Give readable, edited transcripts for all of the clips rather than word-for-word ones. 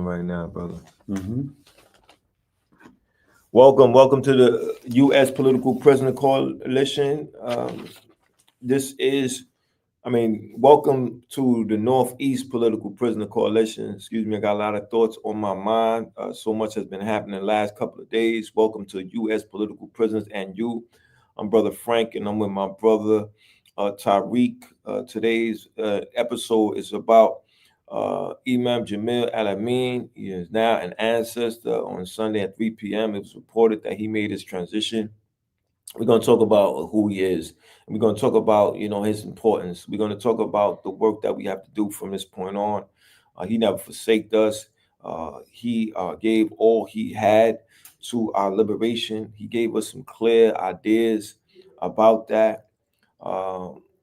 on right now, brother. Mm-hmm. Welcome to the U.S. Political Prisoner Coalition. This is, welcome to the Northeast Political Prisoner Coalition. Excuse me, I got a lot of thoughts on my mind. So much has been happening the last couple of days. Welcome to U.S. Political Prisoners and you. I'm Brother Frank, and I'm with my brother Tariq. Today's episode is about Imam Jamil Al Amin. He is now an ancestor. On Sunday at 3 p.m., it was reported that he made his transition. We're going to talk about who he is. We're going to talk about, his importance. We're going to talk about the work that we have to do from this point on. He never forsaked us. He gave all he had to our liberation. He gave us some clear ideas about that.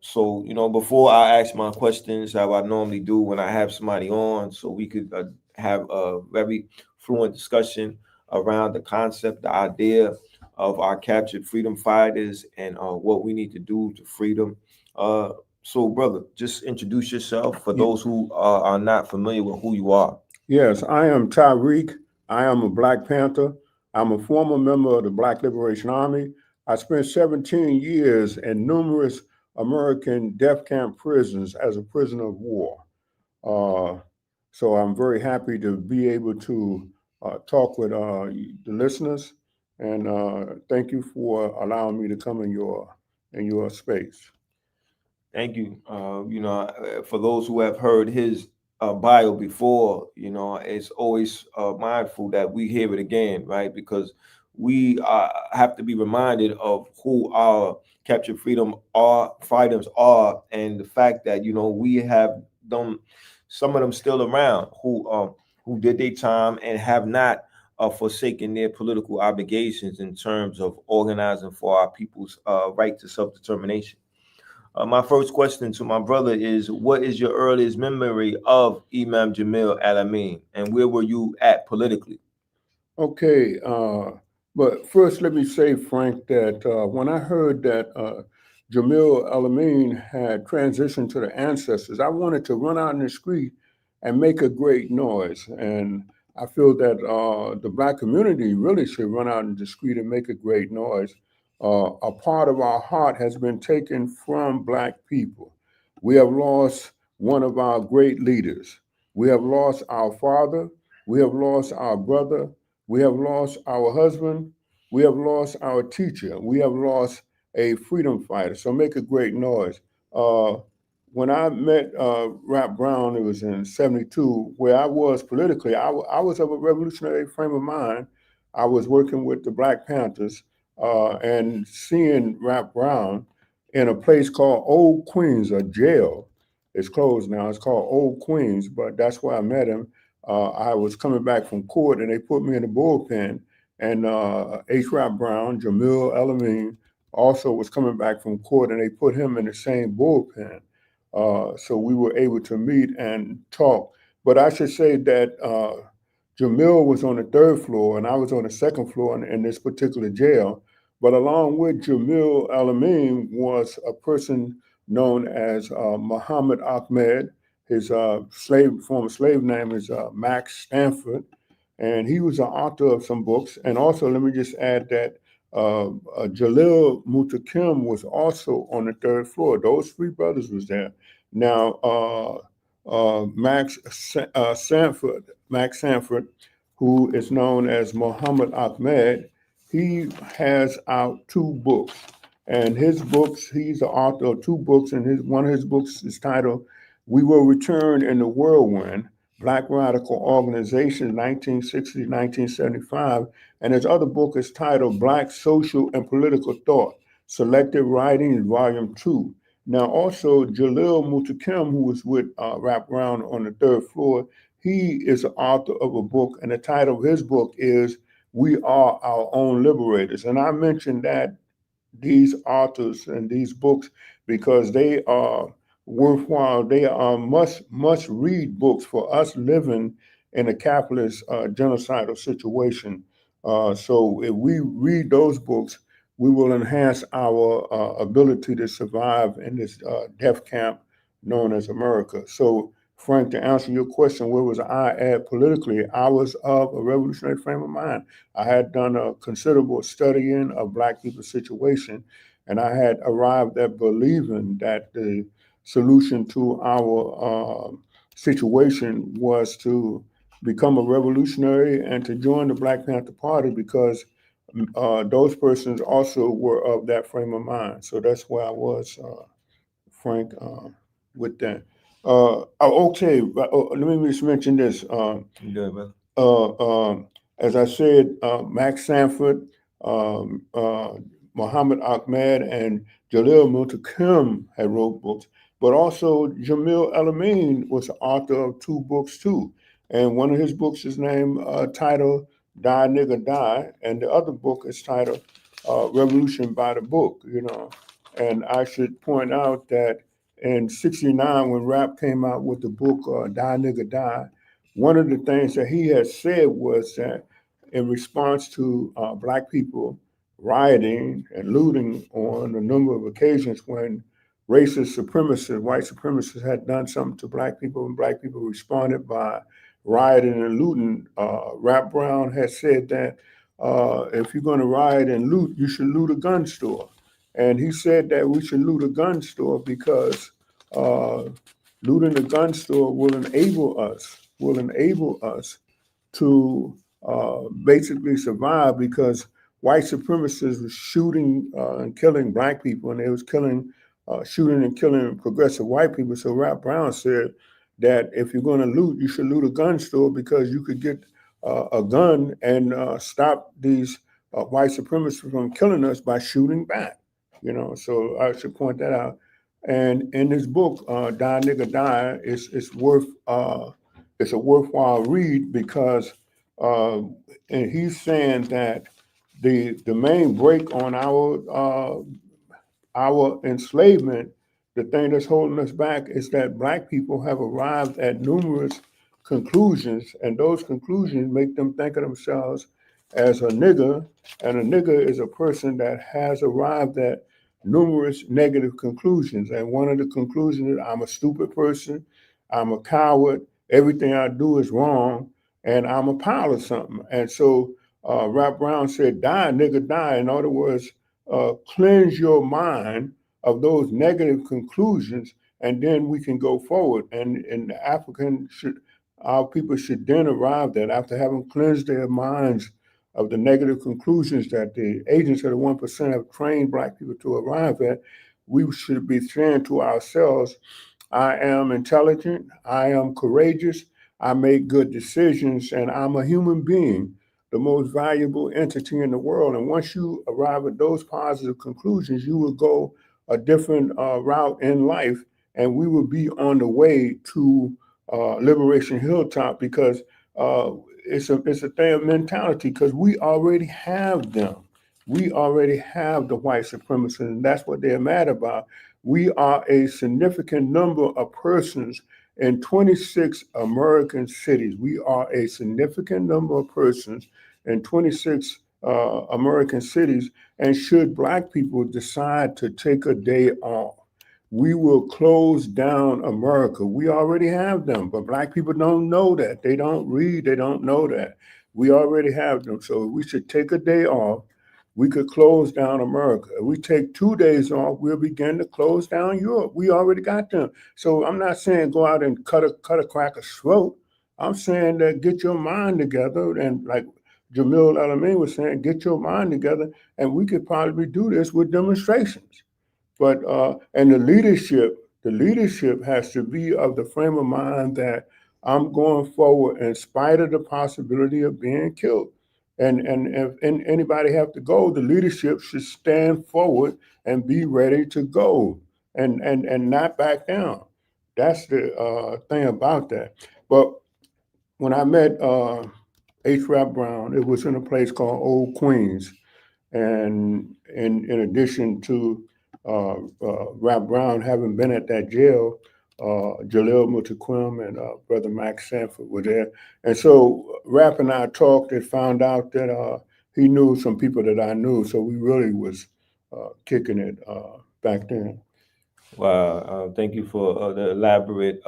So, before I ask my questions, how I normally do when I have somebody on, so we could have a very fluent discussion around the concept, the idea of our captured freedom fighters and what we need to do to freedom. So, brother, just introduce yourself for those who are not familiar with who you are. Yes, I am Tariq. I am a Black Panther. I'm a former member of the Black Liberation Army. I spent 17 years in numerous American death camp prisons as a prisoner of war. Uh, so I'm very happy to be able to talk with the listeners, and thank you for allowing me to come in your space. Thank you. For those who have heard his bio before, it's always mindful that we hear it again, right? Because we have to be reminded of who our captured freedom are fighters are, and the fact that we have them, some of them still around who did their time and have not forsaken their political obligations in terms of organizing for our people's right to self-determination. My first question to my brother is, what is your earliest memory of Imam Jamil Al Amin, and where were you at politically? Okay, but first let me say, Frank, that when I heard that Jamil Al Amin had transitioned to the ancestors, I wanted to run out in the street and make a great noise. And I feel that the Black community really should run out in the street and make a great noise. A part of our heart has been taken from Black people. We have lost one of our great leaders. We have lost our father. We have lost our brother. We have lost our husband. We have lost our teacher. We have lost a freedom fighter. So make a great noise. Uh, when I met Rap Brown, it was in '72, where I was politically, I was of a revolutionary frame of mind. I was working with the Black Panthers and seeing Rap Brown in a place called Old Queens, a jail. It's closed now. It's called Old Queens, but that's where I met him. I was coming back from court and they put me in the bullpen. And H. Rap Brown, Jamil Al Amin, also was coming back from court and they put him in the same bullpen. So we were able to meet and talk. But I should say that Jamil was on the third floor and I was on the second floor in this particular jail. But along with Jamil Al Amin was a person known as Muhammad Ahmed. His former slave name is Max Stanford, and he was an author of some books. And also, let me just add that Jalil Mutakim was also on the third floor. Those three brothers was there. Now, Max Sanford, who is known as Muhammad Ahmed, he has out two books. And his books, he's the author of two books, and one of his books is titled "We Will Return in the Whirlwind: Black Radical Organization, 1960 to 1975," and his other book is titled "Black Social and Political Thought: Selected Writings, Volume 2." Now, also, Jalil Mutakim, who was with Rap Brown on the third floor, he is the author of a book, and the title of his book is "We Are Our Own Liberators." And I mentioned that these authors and these books because they are worthwhile. They are must read books for us living in a capitalist genocidal situation. So if we read those books, we will enhance our ability to survive in this death camp known as America. So Frank, to answer your question, where was I at politically? I was of a revolutionary frame of mind. I had done a considerable studying of Black people's situation, and I had arrived at believing that the solution to our situation was to become a revolutionary and to join the Black Panther Party because those persons also were of that frame of mind. So that's where I was, Frank, with that. Okay, let me just mention this. Good, brother. Uh, um, as I said, Max Sanford, um, uh, Muhammad Ahmed, and Jalil Muntaqim had wrote books, but also Jamil Al Amin was the author of two books too. And one of his books is named titled "Die Nigga Die," and the other book is titled "Revolution by the Book." You know, and I should point out that in '69, when Rap came out with the book "Die Nigga Die," one of the things that he had said was that in response to Black people rioting and looting on a number of occasions when racist supremacists, white supremacists had done something to Black people and Black people responded by rioting and looting, Rap Brown had said that if you're going to riot and loot, you should loot a gun store. And he said that we should loot a gun store because uh, looting a gun store will enable us to basically survive because white supremacists were shooting and killing Black people, and they was shooting and killing progressive white people. So Rap Brown said that if you're going to loot, you should loot a gun store because you could get a gun and stop these white supremacists from killing us by shooting back. You know, so I should point that out. And in this book, "Die Nigga Die," it's a worthwhile read because uh, and he's saying that the main break on our enslavement, the thing that's holding us back is that Black people have arrived at numerous conclusions, and those conclusions make them think of themselves as a nigger, and a nigger is a person that has arrived at numerous negative conclusions. And one of the conclusions is I'm a stupid person, I'm a coward, everything I do is wrong, and I'm a pile of something. And so Rap Brown said, die, nigga, die. In other words, cleanse your mind of those negative conclusions, and then we can go forward. And the our people should then arrive that after having cleansed their minds of the negative conclusions that the agents of the 1% have trained Black people to arrive at, we should be saying to ourselves, I am intelligent, I am courageous, I make good decisions, and I'm a human being, the most valuable entity in the world. And once you arrive at those positive conclusions, you will go a different route in life, and we will be on the way to Liberation Hilltop because it's a thing of mentality because we already have them. We already have the white supremacists, and that's what they're mad about. We are a significant number of persons in 26 American cities. We are a significant number of persons in 26 American cities. And should Black people decide to take a day off, we will close down America. We already have them, but Black people don't know that. They don't read, they don't know that. We already have them. So we should take a day off. We could close down America. If we take 2 days off, we'll begin to close down Europe. We already got them. So I'm not saying go out and cut a cracker's throat. I'm saying that get your mind together and like Jamil Al Amin was saying, get your mind together, and we could probably do this with demonstrations. But and the leadership has to be of the frame of mind that I'm going forward in spite of the possibility of being killed. And if anybody have to go, the leadership should stand forward and be ready to go and not back down. That's the thing about that. But when I met H. Rap Brown, it was in a place called Old Queens. And in addition to Rap Brown having been at that jail, Jalil Muntaqim and Brother Max Sanford were there. And so Rap and I talked and found out that he knew some people that I knew. So we really was kicking it back then. Wow, thank you for the elaborate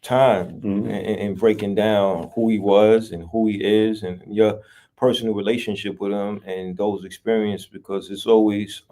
time in breaking down who he was and who he is and your personal relationship with him and those experiences, because it's always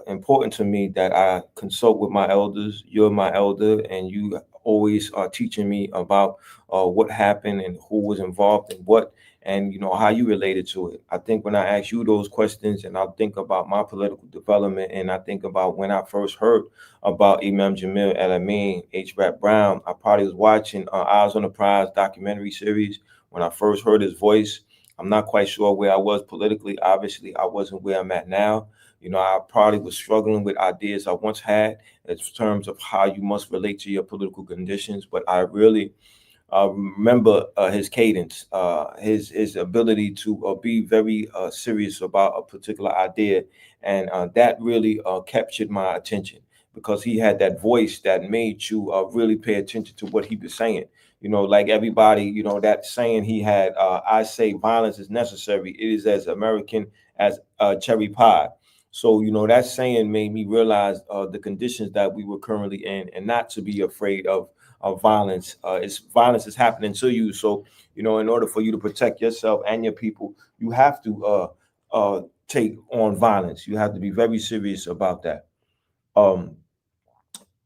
important to me that I consult with my elders. You're my elder, and you always are teaching me about what happened and who was involved in what, and how you related to it. I think when I ask you those questions, and I think about my political development, and I think about when I first heard about Imam Jamil Al Amin, H. Rap Brown, I probably was watching Eyes on the Prize documentary series when I first heard his voice. I'm not quite sure where I was politically. Obviously, I wasn't where I'm at now. I probably was struggling with ideas I once had in terms of how you must relate to your political conditions, but I really remember his cadence, his ability to be very serious about a particular idea, and that really captured my attention because he had that voice that made you really pay attention to what he was saying. Like everybody, that saying he had, I say violence is necessary. It is as American as cherry pie. So, that saying made me realize the conditions that we were currently in and not to be afraid of violence. It's violence is happening to you. So, in order for you to protect yourself and your people, you have to take on violence. You have to be very serious about that. Um,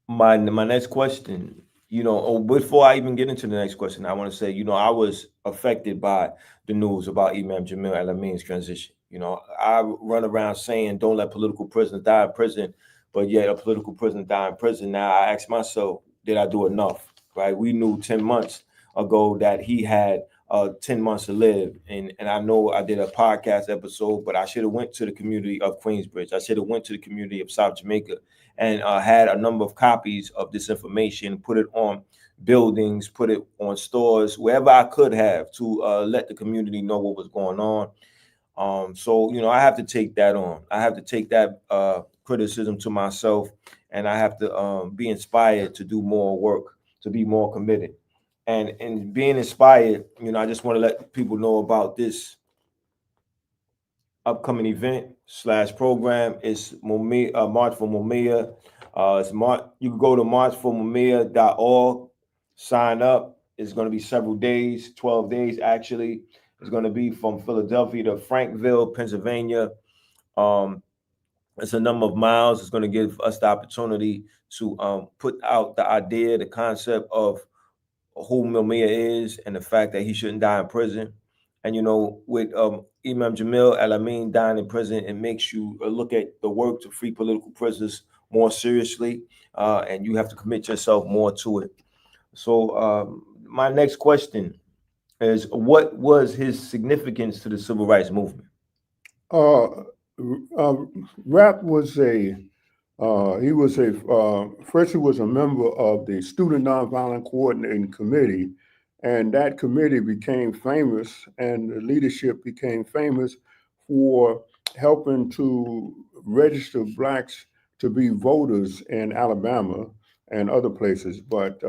my next question, before I even get into the next question, I want to say, I was affected by the news about Imam Jamil Al Amin's transition. I run around saying don't let political prisoners die in prison, but yet a political prisoner die in prison. Now I ask myself, did I do enough? Right? We knew 10 months ago that he had 10 months to live. And I know I did a podcast episode, but I should have went to the community of Queensbridge. I should have went to the community of South Jamaica and had a number of copies of this information, put it on buildings, put it on stores, wherever I could have to let the community know what was going on. So, I have to take that on. I have to take that criticism to myself, and I have to be inspired to do more work, to be more committed. And being inspired, I just want to let people know about this upcoming event slash program. It's March for Mumia. It's March. You can go to marchformumia.org, sign up. It's going to be several days, 12 days actually. It's going to be from Philadelphia to Frankville, Pennsylvania. Um, it's a number of miles. It's going to give us the opportunity to put out the idea, the concept of who Mumia is and the fact that he shouldn't die in prison. And with Imam Jamil Al Amin dying in prison, it makes you look at the work to free political prisoners more seriously, and you have to commit yourself more to it. So, my next question is: what was his significance to the civil rights movement? Uh, Rap was he was first he was a member of the Student Nonviolent Coordinating Committee, and that committee became famous, and the leadership became famous for helping to register blacks to be voters in Alabama and other places. But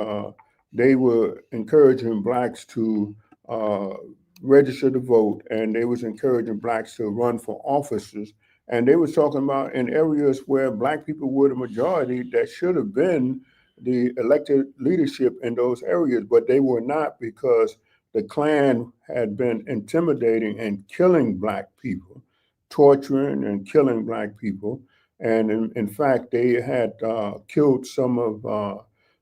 they were encouraging blacks to uh, register to vote, and they was encouraging blacks to run for offices. And they was talking about in areas where black people were the majority that should have been the elected leadership in those areas, but they were not because the Klan had been intimidating and killing black people, torturing and killing black people. And in fact, they had killed some of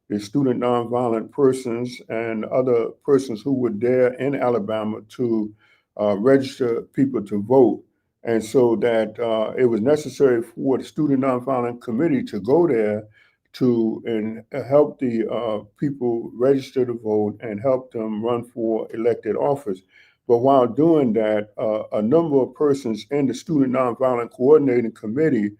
the student nonviolent persons and other persons who were there in Alabama to register people to vote. And so that it was necessary for the Student Nonviolent Committee to go there to and help the people register to vote and help them run for elected office. But while doing that, a number of persons in the Student Nonviolent Coordinating Committee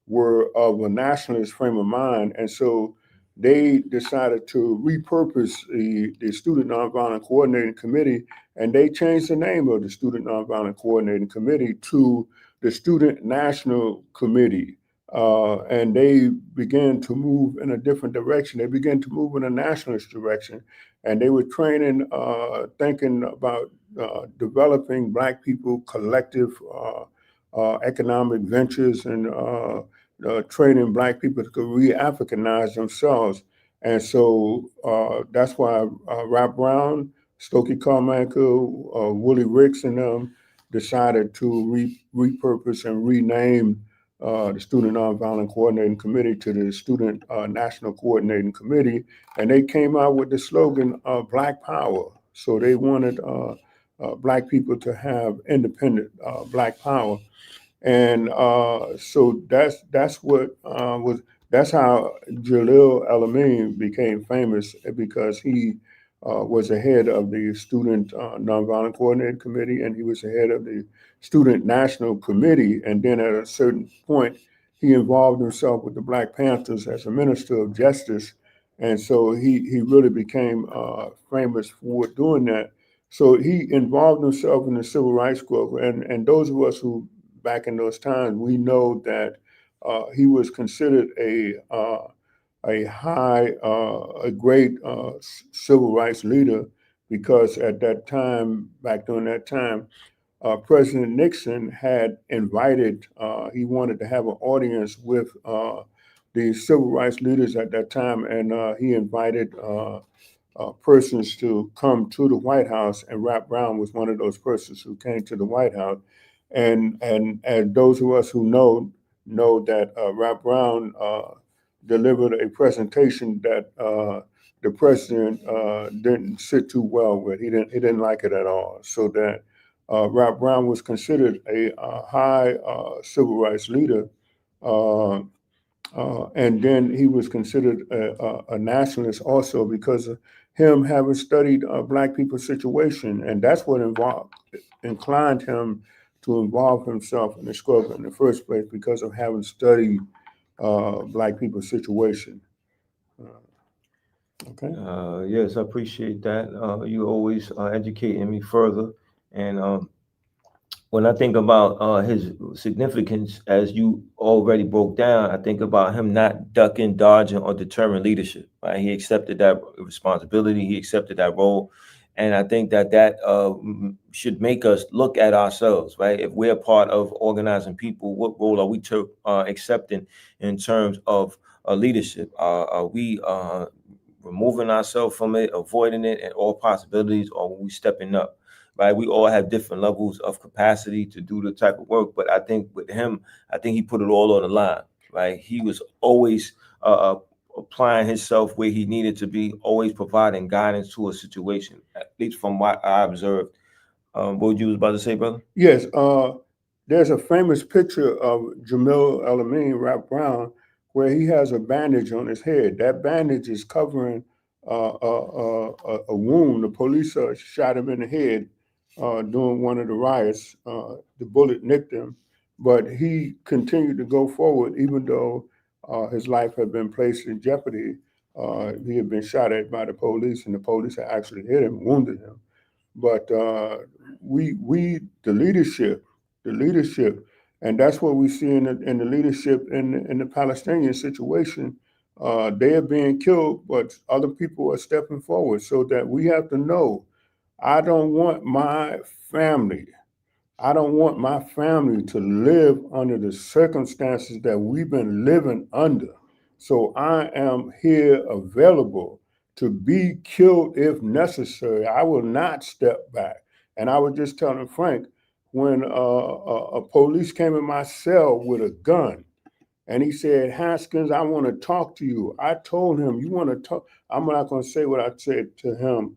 were of a nationalist frame of mind. And so they decided to repurpose the Student Nonviolent Coordinating Committee, and they changed the name of the Student Nonviolent Coordinating Committee to the Student National Committee. And they began to move in a different direction. They began to move in a nationalist direction, and they were training, thinking about developing Black people collective economic ventures and training Black people to re-Africanize themselves. And so that's why Rap Brown, Stokey Carmichael, Willie Ricks, and them decided to repurpose and rename the Student Nonviolent Coordinating Committee to the Student National Coordinating Committee, and they came out with the slogan "Black Power." So they wanted Black people to have independent Black power, and so that's what was that's how Jalil Al Amin became famous because he was the head of the Student Nonviolent Coordinating Committee, and he was the head of the Student National Committee. And then at a certain point, he involved himself with the Black Panthers as a Minister of Justice, and so he really became famous for doing that. So he involved himself in the civil rights struggle, and those of us who back in those times, we know that he was considered a great civil rights leader because at that time, back during that time, President Nixon had invited. He wanted to have an audience with the civil rights leaders at that time, and he invited. Persons to come to the White House, and Rap Brown was one of those persons who came to the White House. And those of us who know that Rap Brown delivered a presentation that the president didn't sit too well with. He didn't like it at all. So that Rap Brown was considered a high civil rights leader. Uh, and then he was considered a nationalist also because of him having studied Black people's situation, and that's what inclined him to involve himself in the struggle in the first place because of having studied Black people's situation. Okay. Yes, I appreciate that. You always educating me further, and when I think about his significance, as you already broke down, I think about him not ducking, dodging, or deterring leadership. Right? He accepted that responsibility. He accepted that role, and I think that should make us look at ourselves. Right? If we're part of organizing people, what role are we accepting in terms of leadership? Are we removing ourselves from it, avoiding it, and all possibilities, or are we stepping up? Right? We all have different levels of capacity to do the type of work, but I think with him, I think he put it all on the line. Right? He was always applying himself where he needed to be, always providing guidance to a situation. At least from what I observed. What you was about to say, brother? Yes, there's a famous picture of Jamil El Amin, Rap Brown, where he has a bandage on his head. That bandage is covering a wound. The police shot him in the head during one of the riots. The bullet nicked him, but he continued to go forward even though his life had been placed in jeopardy. He had been shot at by the police, and the police had actually hit him, wounded him. But the leadership, and that's what we see in the leadership in the Palestinian situation. They are being killed, but other people are stepping forward. So that we have to know, I don't want my family I don't want my family to live under the circumstances that we've been living under. So I am here available to be killed if necessary. I will not step back. And I was just telling Frank when a police came in my cell with a gun and he said, Haskins, I want to talk to you. I told him, you want to talk? I'm not going to say what I said to him,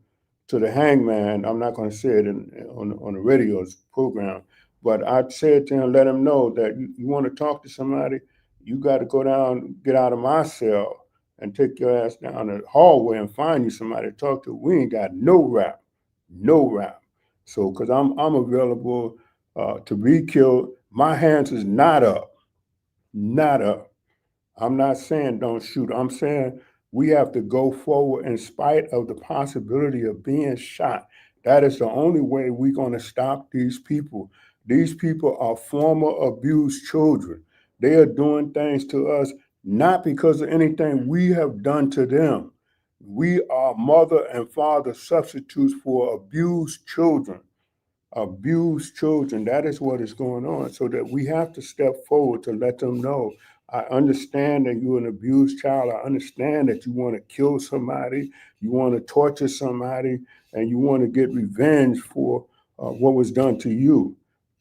to the hangman. I'm not going to say it on the radio's program. But I said to him, let him know that you want to talk to somebody, you got to go down, get out of my cell and take your ass down the hallway and find you somebody to talk to. We ain't got no rap, no rap. So, because I'm available to be killed, my hands is not up, not up. I'm not saying don't shoot. I'm saying we have to go forward in spite of the possibility of being shot. That is the only way we're going to stop these people. These people are former abused children. They are doing things to us not because of anything we have done to them. We are mother and father substitutes for abused children. Abused children. That is what is going on. So that we have to step forward to let them know I understand that you're an abused child. I understand that you want to kill somebody, you want to torture somebody, and you want to get revenge for what was done to you.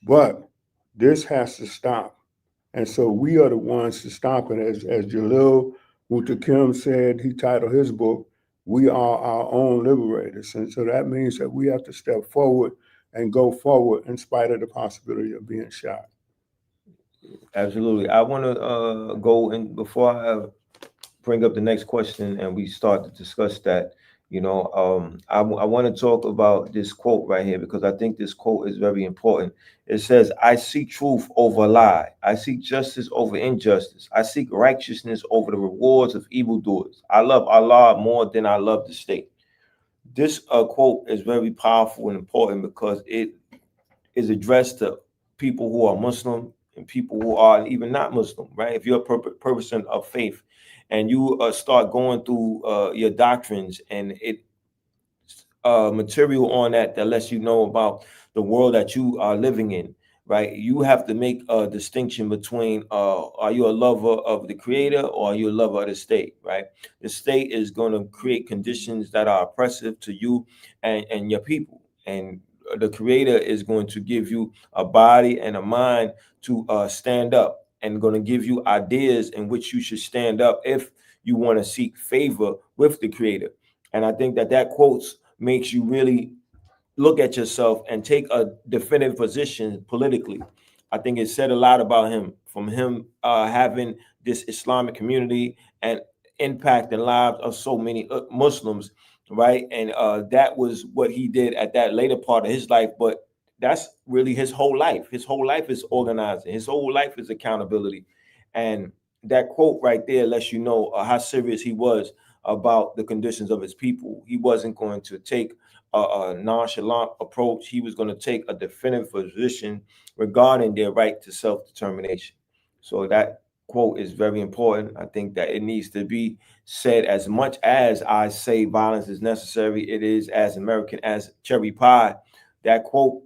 But this has to stop. And so we are the ones to stop it. As Jalil Muta Kim said, he titled his book, We Are Our Own Liberators. And so that means that we have to step forward and go forward in spite of the possibility of being shot. Absolutely. I want to go in before I bring up the next question and we start to discuss that. I want to talk about this quote right here because I think this quote is very important. It says, I seek truth over lie. I seek justice over injustice. I seek righteousness over the rewards of evildoers. I love Allah more than I love the state. This quote is very powerful and important because it is addressed to people who are Muslim and people who are even not Muslim, right? If you're a person of faith and you start going through your doctrines and it material on that lets you know about the world that you are living in, right? You have to make a distinction between are you a lover of the creator or are you a lover of the state, right? The state is going to create conditions that are oppressive to you and your people. And the creator is going to give you a body and a mind to stand up and going to give you ideas in which you should stand up if you want to seek favor with the creator. And I think that quotes makes you really look at yourself and take a definitive position politically. I think it said a lot about him, from him having this Islamic community and impact the lives of so many Muslims, right? And that was what he did at that later part of his life. But that's really his whole life. His whole life is organizing. His whole life is accountability. And that quote right there lets you know how serious he was about the conditions of his people. He wasn't going to take a nonchalant approach. He was going to take a definitive position regarding their right to self-determination. So that quote is very important. I think that it needs to be said. As much as I say violence is necessary, it is as American as cherry pie. That quote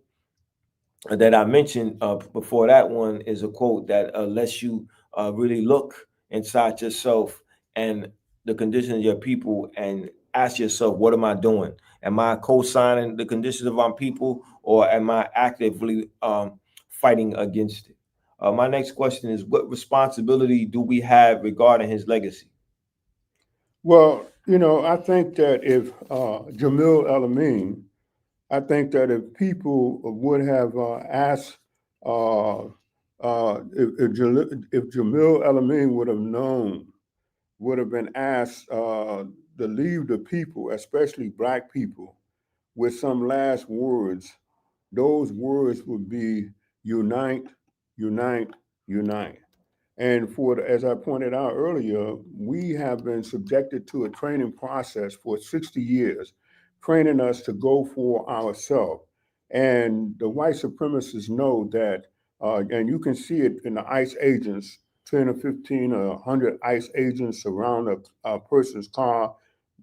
that I mentioned before that one is a quote that lets you really look inside yourself and the conditions of your people and ask yourself, what am I doing? Am I co-signing the conditions of our people or am I actively fighting against it? My next question is, what responsibility do we have regarding his legacy? Well, I think that if Jamil Al Amin, I think that if people would have asked, if Jamil Al Amin would have known, would have been asked to leave the people, especially Black people, with some last words, those words would be unite, unite, unite. And as I pointed out earlier, we have been subjected to a training process for 60 years, training us to go for ourselves. And the white supremacists know that, and you can see it in the ICE agents, 10 or 15 or 100 ICE agents surround a person's car,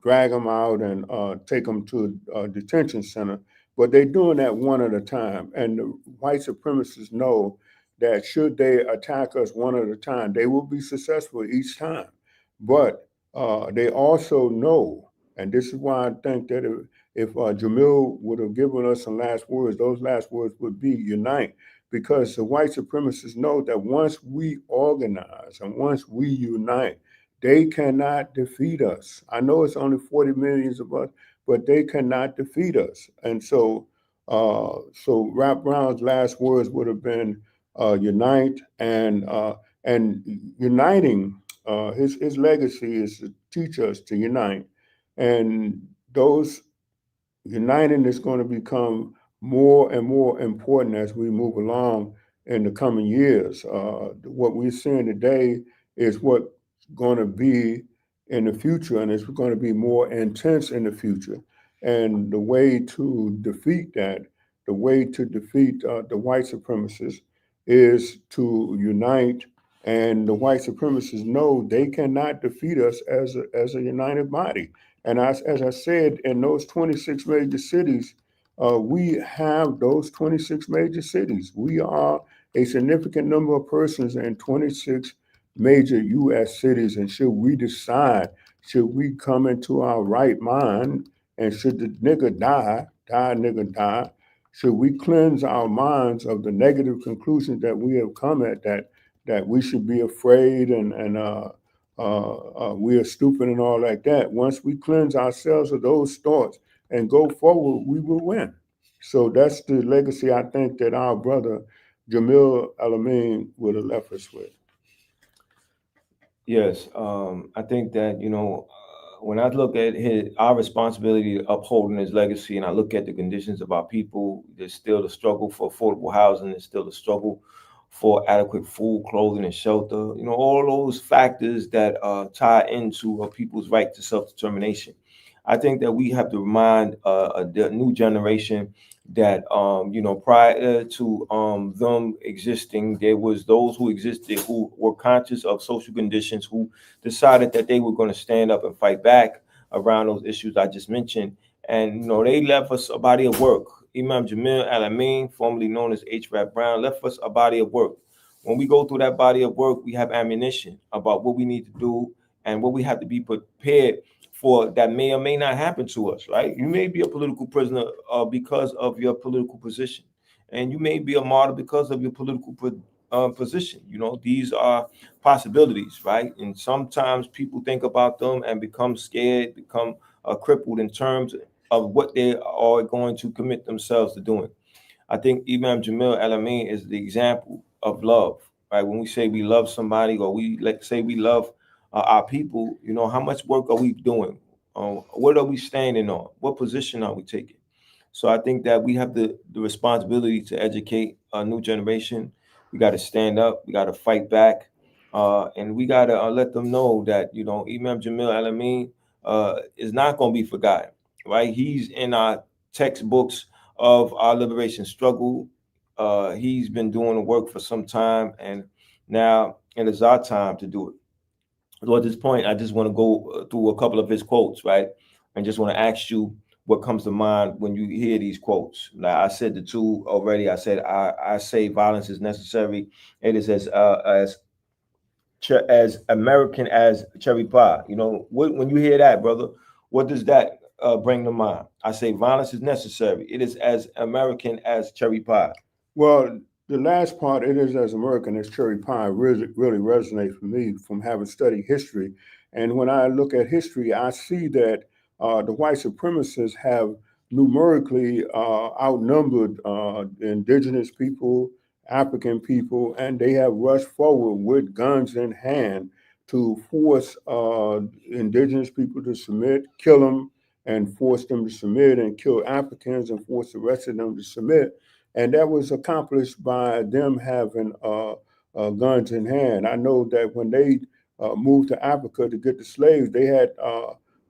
drag them out and take them to a detention center. But they're doing that one at a time. And the white supremacists know that should they attack us one at a time, they will be successful each time. But they also know, and this is why I think that if Jamil would have given us some last words, those last words would be unite, because the white supremacists know that once we organize and once we unite, they cannot defeat us. I know it's only 40 millions of us, but they cannot defeat us. And so Rap Brown's last words would have been unite, and uniting. His legacy is to teach us to unite, and those uniting is going to become more and more important as we move along in the coming years. What we're seeing today is what's going to be in the future, and it's going to be more intense in the future. And the way to defeat that, the way to defeat the white supremacists is to unite. And the white supremacists know they cannot defeat us as a united body. And as I said, in those 26 major cities, we have those 26 major cities. We are a significant number of persons in 26 major U.S. cities, and should we decide, should we come into our right mind, and should the nigga die, die nigga die, should we cleanse our minds of the negative conclusions that we have come at, that we should be afraid and we are stupid and all like that. Once we cleanse ourselves of those thoughts and go forward, we will win. So that's the legacy I think that our brother Jamil Al Amin would have left us with. Yes, I think that when I look at our responsibility to upholding his legacy, and I look at the conditions of our people, there's still the struggle for affordable housing, there's still the struggle for adequate food, clothing, and shelter. All those factors that tie into people's right to self-determination. I think that we have to remind the new generation that prior to them existing, there was those who existed who were conscious of social conditions, who decided that they were going to stand up and fight back around those issues I just mentioned. And they left us a body of work. Imam Jamil Al Amin, formerly known as H. Rap Brown, left us a body of work. When we go through that body of work, we have ammunition about what we need to do and what we have to be prepared for that may or may not happen to us, right? You may be a political prisoner because of your political position, and you may be a martyr because of your political position. These are possibilities, right? And sometimes people think about them and become scared, become crippled in terms of what they are going to commit themselves to doing. I think Imam Jamil Al Amin is the example of love, right? When we say we love somebody, or we say we love our people, how much work are we doing? What are we standing on? What position are we taking? So I think that we have the responsibility to educate a new generation. We got to stand up. We got to fight back, and we got to let them know that Imam Jamil Al Amin is not going to be forgotten. Right? He's in our textbooks of our liberation struggle. He's been doing the work for some time, and now it is our time to do it. So at this point, I just want to go through a couple of his quotes, right? And just want to ask you what comes to mind when you hear these quotes. Like I said the two already. I said I say violence is necessary. It is as American as cherry pie. When you hear that, brother, what does that bring to mind? I say violence is necessary. It is as American as cherry pie. Well, the last part, it is as American as cherry pie, really resonates with me from having studied history. And when I look at history, I see that the white supremacists have numerically outnumbered indigenous people, African people, and they have rushed forward with guns in hand to force indigenous people to submit, kill them, and force them to submit, and kill Africans and force the rest of them to submit. And that was accomplished by them having guns in hand. I know that when they moved to Africa to get the slaves, they had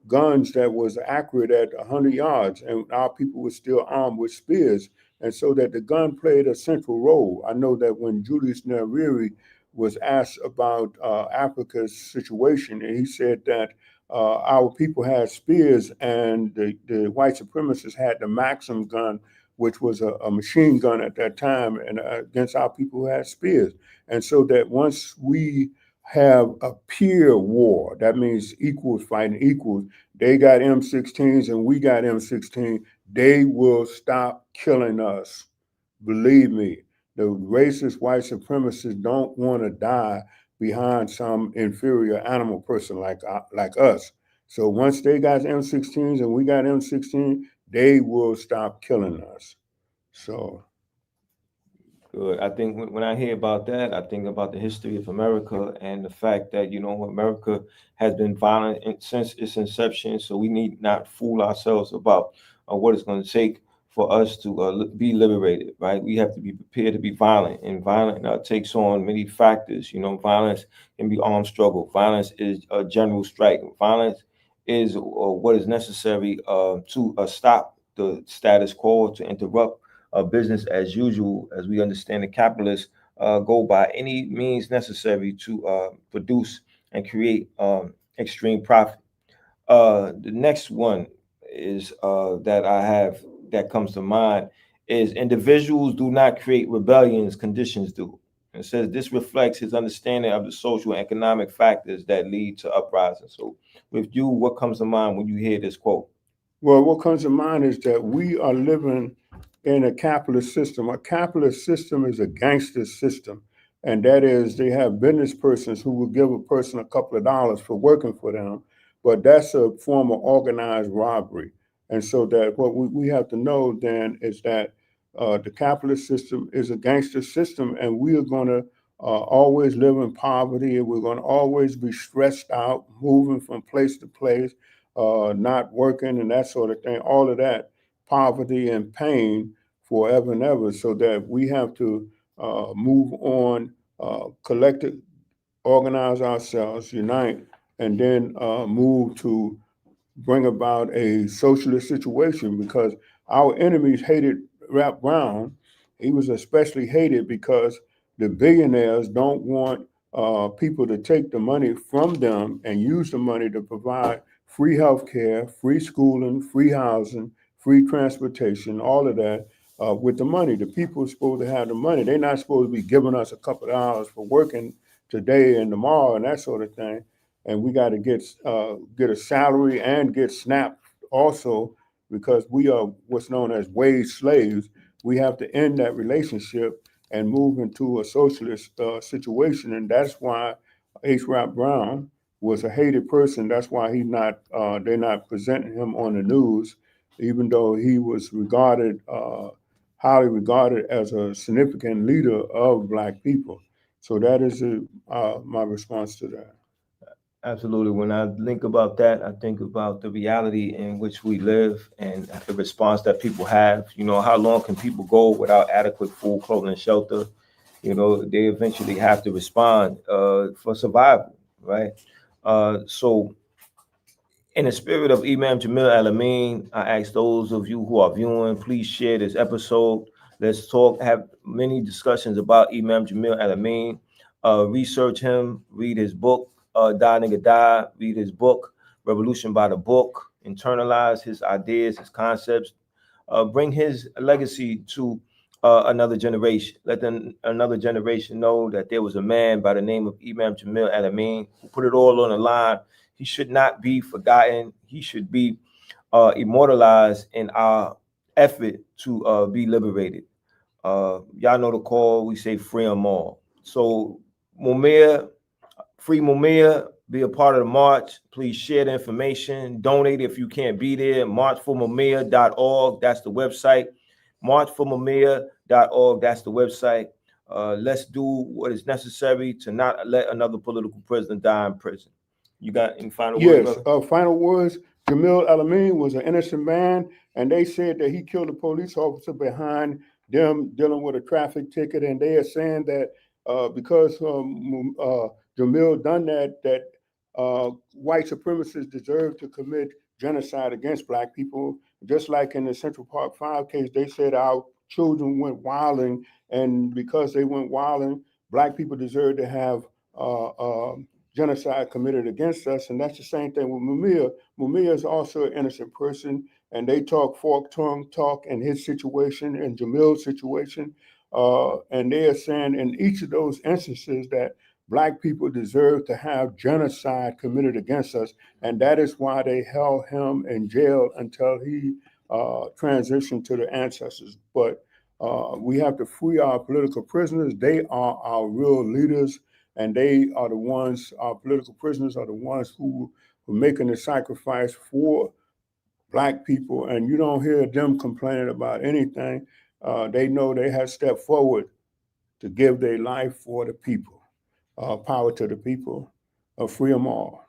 guns that was accurate at 100 yards, and our people were still armed with spears. And so that the gun played a central role. I know that when Julius Nyerere was asked about Africa's situation, and he said that our people had spears and the white supremacists had the Maxim gun, which was a machine gun at that time, and against our people who had spears. And so that once we have a peer war, that means equals fighting equals. They got M16s and we got M16. They will stop killing us. Believe me, the racist white supremacists don't want to die behind some inferior animal person like us. So once they got M16s and we got M16, they will stop killing us. So Good. I think when I hear about that, I think about the history of America and the fact that America has been violent since its inception. So we need not fool ourselves about what it's going to take for us to be liberated. Right? We have to be prepared to be violent, and violent takes on many factors. Violence can be armed struggle. Violence is a general strike. Violence is what is necessary to stop the status quo, to interrupt business as usual, as we understand the capitalists go by any means necessary to produce and create extreme profit. The next one is that I have that comes to mind is individuals do not create rebellions, conditions do. It says this reflects his understanding of the social and economic factors that lead to uprising. So, with you, what comes to mind when you hear this quote? Well, what comes to mind is that we are living in a capitalist system. A capitalist system is a gangster system. And that is, they have business persons who will give a person a couple of dollars for working for them. But that's a form of organized robbery. And so that what we have to know then is that the capitalist system is a gangster system, and we are going to always live in poverty, and we're going to always be stressed out, moving from place to place, not working and that sort of thing, all of that poverty and pain forever and ever, so that we have to move on, collect it, organize ourselves, unite, and then move to bring about a socialist situation, because our enemies hated Rap Brown. He was especially hated because the billionaires don't want people to take the money from them and use the money to provide free health care, free schooling, free housing, free transportation, all of that with the money. The people are supposed to have the money. They're not supposed to be giving us a couple of dollars for working today and tomorrow and that sort of thing. And we got to get a salary and get SNAP also, because we are what's known as wage slaves. We have to end that relationship and move into a socialist situation, and that's why H. Rap Brown was a hated person. That's why they're not presenting him on the news, even though he was highly regarded as a significant leader of Black people. So that is my response to that. Absolutely. When I think about that, I think about the reality in which we live and the response that people have. You know, how long can people go without adequate food, clothing, and shelter? You know, they eventually have to respond for survival, right? So, in the spirit of Imam Jamil Al Amin, I ask those of you who are viewing, please share this episode. Let's talk, have many discussions about Imam Jamil Al Amin. Research him, read his book, Die Nigga Die, read his book, Revolution by the Book, internalize his ideas, his concepts, bring his legacy to another generation. Let another generation know that there was a man by the name of Imam Jamil Al Amin who put it all on the line. He should not be forgotten. He should be immortalized in our effort to be liberated. Y'all know the call. We say free them all. So Mumia, free Mumia, be a part of the march. Please share the information. Donate if you can't be there. Marchformumia.org. That's the website. Marchformumia.org. That's the website. Let's do what is necessary to not let another political prisoner die in prison. You got any final words, Yes, brother? final words. Jamil Al Amin was an innocent man, and they said that he killed a police officer behind them dealing with a traffic ticket, and they are saying that because Jamil done that white supremacists deserve to commit genocide against Black people. Just like in the Central Park 5 case, they said our children went wilding, and because they went wilding, Black people deserve to have genocide committed against us. And that's the same thing with Mumia. Mumia is also an innocent person, and they talk fork tongue talk in his situation and Jamil's situation. And they are saying in each of those instances that Black people deserve to have genocide committed against us. And that is why they held him in jail until he transitioned to the ancestors. But we have to free our political prisoners. They are our real leaders, and they are the ones, our political prisoners are the ones who are making the sacrifice for Black people. And you don't hear them complaining about anything. They know they have stepped forward to give their life for the people. Power to the people. Free them all.